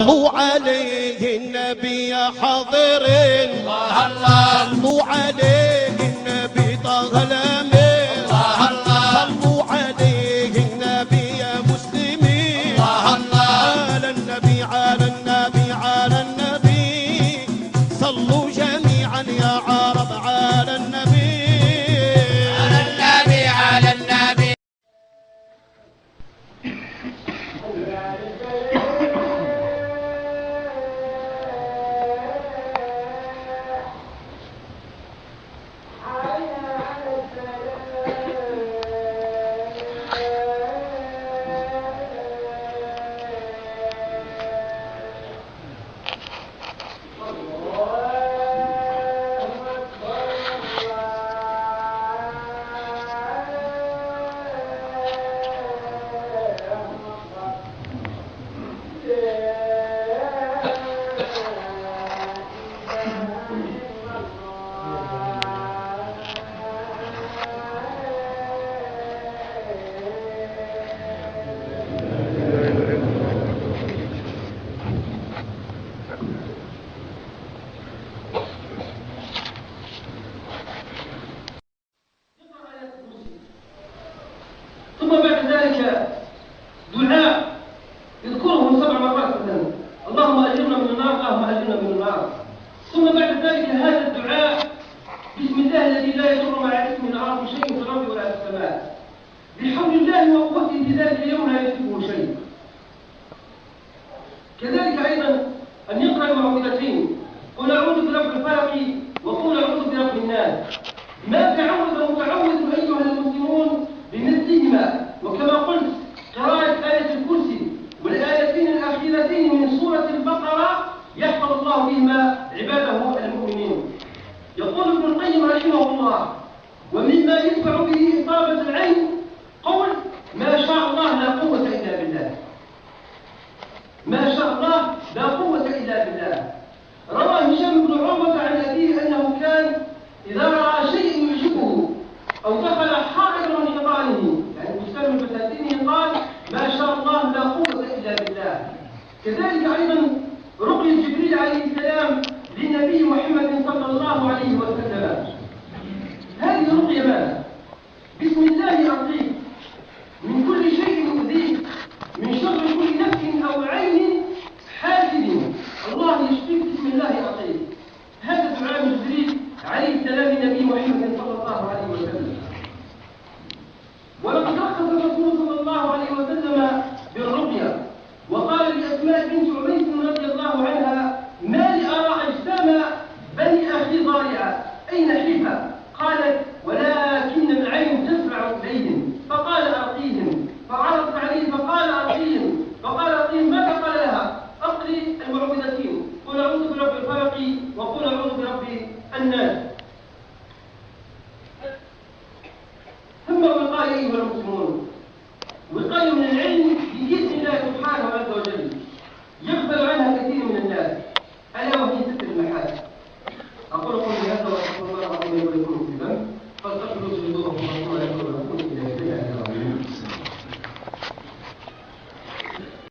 صلوا عليه النبي حاضرين، الله الله صلوا عليه النبي طه الأمين، الله الله صلوا عليه النبي يا مسلمين، الله الله على النبي على النبي على النبي، صلوا جميعا يا عرب على النبي على النبي على النبي. ثم بعد ذلك دعاء يذكره 7 مرات مثلا، اللهم اجرنا من النار، اللهم اجرنا من النار. ثم بعد ذلك هذا الدعاء بسم الله الذي لا يضر مع اسمه الارض شيء في الارض ولا في السماء، بحول الله وقوته في ذلك اليوم لا يشركه شيء. كذلك ايضا ان يقرا المعوذتين، قل اعوذ برب الفلق وقل اعوذ برب الناس. ما تعوذ متعوذ ايها المسلمون بمثلهما، وكما قلت قراءة آية الكرسي والآيتين الأخيرتين من سورة البقرة يحفظ الله بهما عباده المؤمنين. يقول ابن القيم رحمه الله: ومما يدفع به إصابة العين قول ما شاء الله لا قوة إلا بالله. ما شاء الله لا قوة إلا بالله. روى هشام بن عروة عن أبيه أنه كان إذا رأى شيء يعجبه أو دخل حائط من حيطانه، يعني بستان من بساتينه، قال ما شاء الله لا قوة إلا بالله. كذلك أيضا رقية جبريل عليه السلام للنبي محمد صلى الله عليه وسلم. هذه رقية ماذا؟ بسم الله أرقيك من كل شيء يؤذيك، من شر كل نفس أو عين حاسد، الله يشفيك بسم الله أرقيك. هذا دعاء جبريل عليه السلام للنبي محمد صلى الله عليه وسلم. ولقد رخص الرسول صلى الله عليه وسلم بالرقية، وقال لأسماء بنت عميس رضي الله عنها: ما لي أرى أجسام بني أخي ضارعة، أين حيفا؟ قالت: ولكن العين تسرع إليهم. فقال: أرقيهم. فعرضت عليه فقال: أرقيهم. فقال: أرقيهم. ماذا قال لها؟ أقري المعوذتين، قل أعوذ برب الفلق وقل أعوذ برب الناس. ثم قال: أيها المسلمون